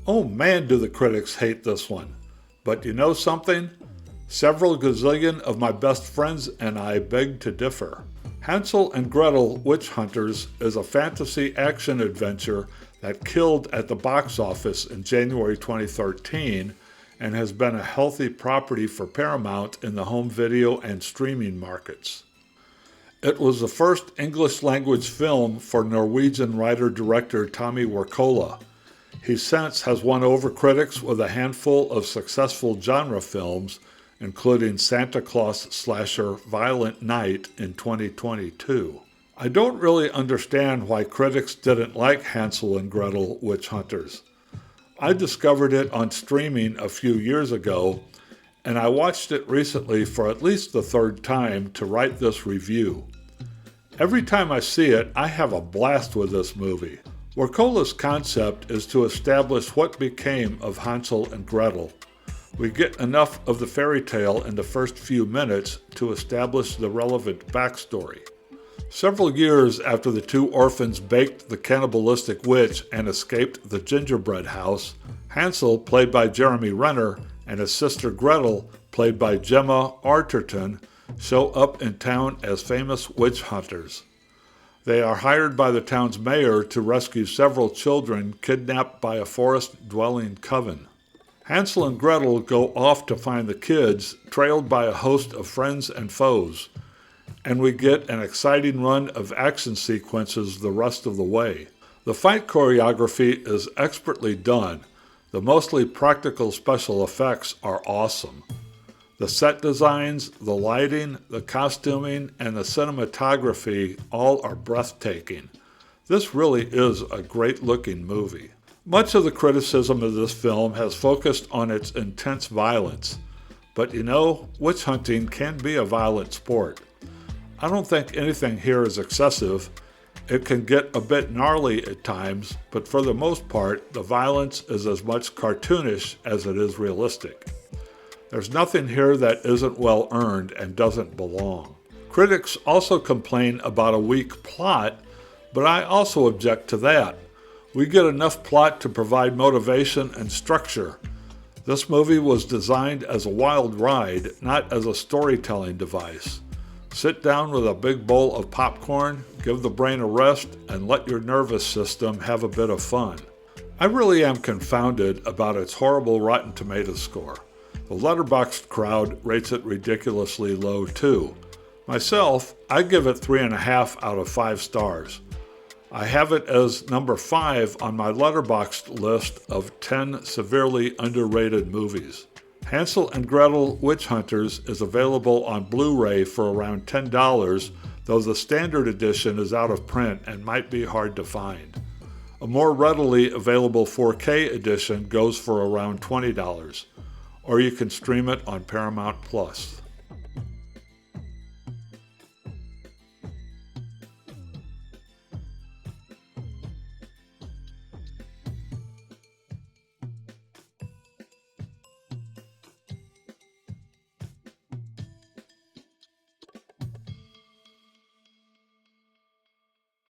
Oh man, do the critics hate this one. But you know something? Several gazillion of my best friends and I beg to differ. Hansel and Gretel Witch Hunters is a fantasy action adventure that killed at the box office in January 2013 and has been a healthy property for Paramount in the home video and streaming markets. It was the first English-language film for Norwegian writer-director Tommy Wirkola. He since has won over critics with a handful of successful genre films, including Santa Claus slasher Violent Night in 2022. I don't really understand why critics didn't like Hansel and Gretel Witch Hunters. I discovered it on streaming a few years ago, and I watched it recently for at least the third time to write this review. Every time I see it, I have a blast with this movie. Wirkola's concept is to establish what became of Hansel and Gretel. We get enough of the fairy tale in the first few minutes to establish the relevant backstory. Several years after the two orphans baked the cannibalistic witch and escaped the gingerbread house, Hansel, played by Jeremy Renner, and his sister Gretel, played by Gemma Arterton, show up in town as famous witch hunters. They are hired by the town's mayor to rescue several children kidnapped by a forest-dwelling coven. Hansel and Gretel go off to find the kids, trailed by a host of friends and foes, and we get an exciting run of action sequences the rest of the way. The fight choreography is expertly done. The mostly practical special effects are awesome. The set designs, the lighting, the costuming, and the cinematography all are breathtaking. This really is a great-looking movie. Much of the criticism of this film has focused on its intense violence. But you know, witch hunting can be a violent sport. I don't think anything here is excessive. It can get a bit gnarly at times, but for the most part, the violence is as much cartoonish as it is realistic. There's nothing here that isn't well earned and doesn't belong. Critics also complain about a weak plot, but I also object to that. We get enough plot to provide motivation and structure. This movie was designed as a wild ride, not as a storytelling device. Sit down with a big bowl of popcorn, give the brain a rest, and let your nervous system have a bit of fun. I really am confounded about its horrible Rotten Tomatoes score. The Letterboxd crowd rates it ridiculously low too. Myself, I give it 3.5 out of 5 stars. I have it as number 5 on my Letterboxd list of 10 severely underrated movies. Hansel and Gretel Witch Hunters is available on Blu-ray for around $10, though the standard edition is out of print and might be hard to find. A more readily available 4K edition goes for around $20, or you can stream it on Paramount Plus.